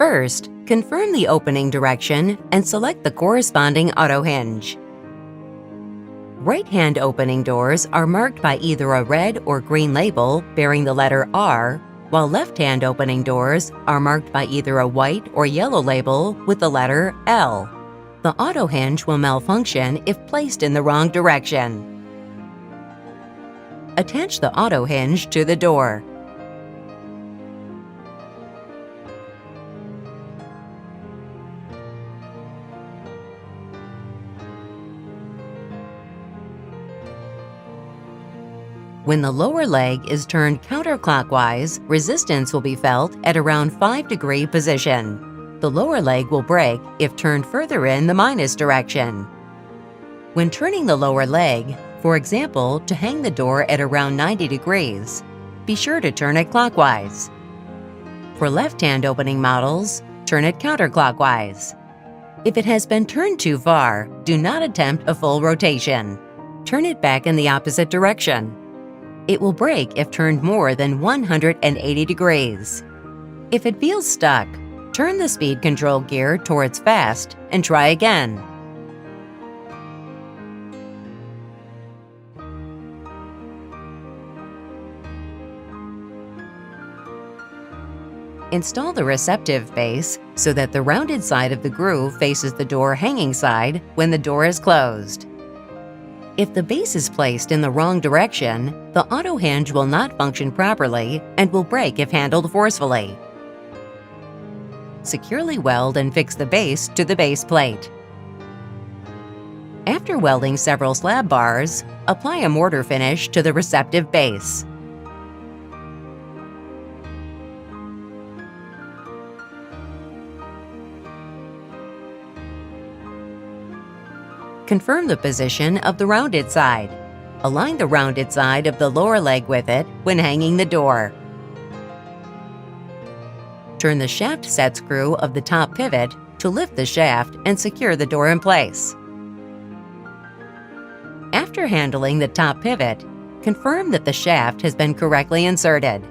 First, confirm the opening direction and select the corresponding auto hinge. Right-hand opening doors are marked by either a red or green label bearing the letter R, while left-hand opening doors are marked by either a white or yellow label with the letter L. The auto hinge will malfunction if placed in the wrong direction. Attach the auto hinge to the door. When the lower leg is turned counterclockwise, resistance will be felt at around 5-degree position. The lower leg will break if turned further in the minus direction. When turning the lower leg, for example, to hang the door at around 90 degrees, be sure to turn it clockwise. For left-hand opening models, turn it counterclockwise. If it has been turned too far, do not attempt a full rotation. Turn it back in the opposite direction. It will break if turned more than 180 degrees. If it feels stuck, turn the speed control gear towards fast and try again. Install the receptive base so that the rounded side of the groove faces the door hanging side when the door is closed. If the base is placed in the wrong direction, the auto hinge will not function properly and will break if handled forcefully. Securely weld and fix the base to the base plate. After welding several slab bars, apply a mortar finish to the receptive base. Confirm the position of the rounded side. Align the rounded side of the lower leg with it when hanging the door. Turn the shaft set screw of the top pivot to lift the shaft and secure the door in place. After handling the top pivot, confirm that the shaft has been correctly inserted.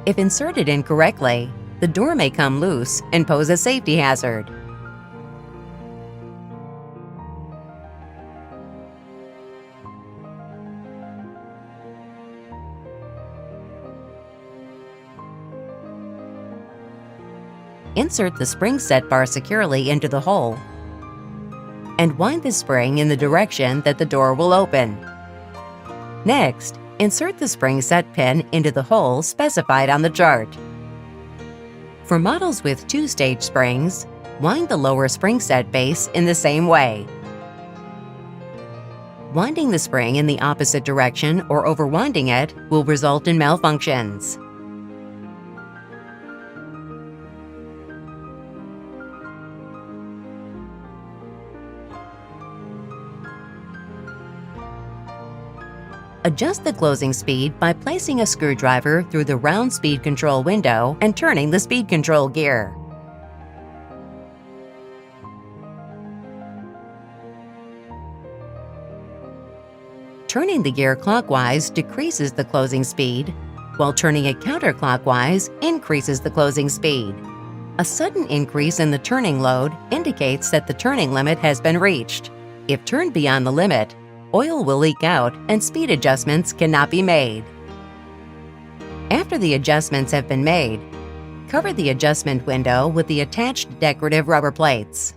If inserted incorrectly, the door may come loose and pose a safety hazard. Insert the spring set bar securely into the hole and wind the spring in the direction that the door will open. Next, insert the spring set pin into the hole specified on the chart. For models with 2-stage springs, wind the lower spring set base in the same way. Winding the spring in the opposite direction or overwinding it will result in malfunctions. Adjust the closing speed by placing a screwdriver through the round speed control window and turning the speed control gear. Turning the gear clockwise decreases the closing speed, while turning it counterclockwise increases the closing speed. A sudden increase in the turning load indicates that the turning limit has been reached. If turned beyond the limit, oil will leak out and speed adjustments cannot be made. After the adjustments have been made, cover the adjustment window with the attached decorative rubber plates.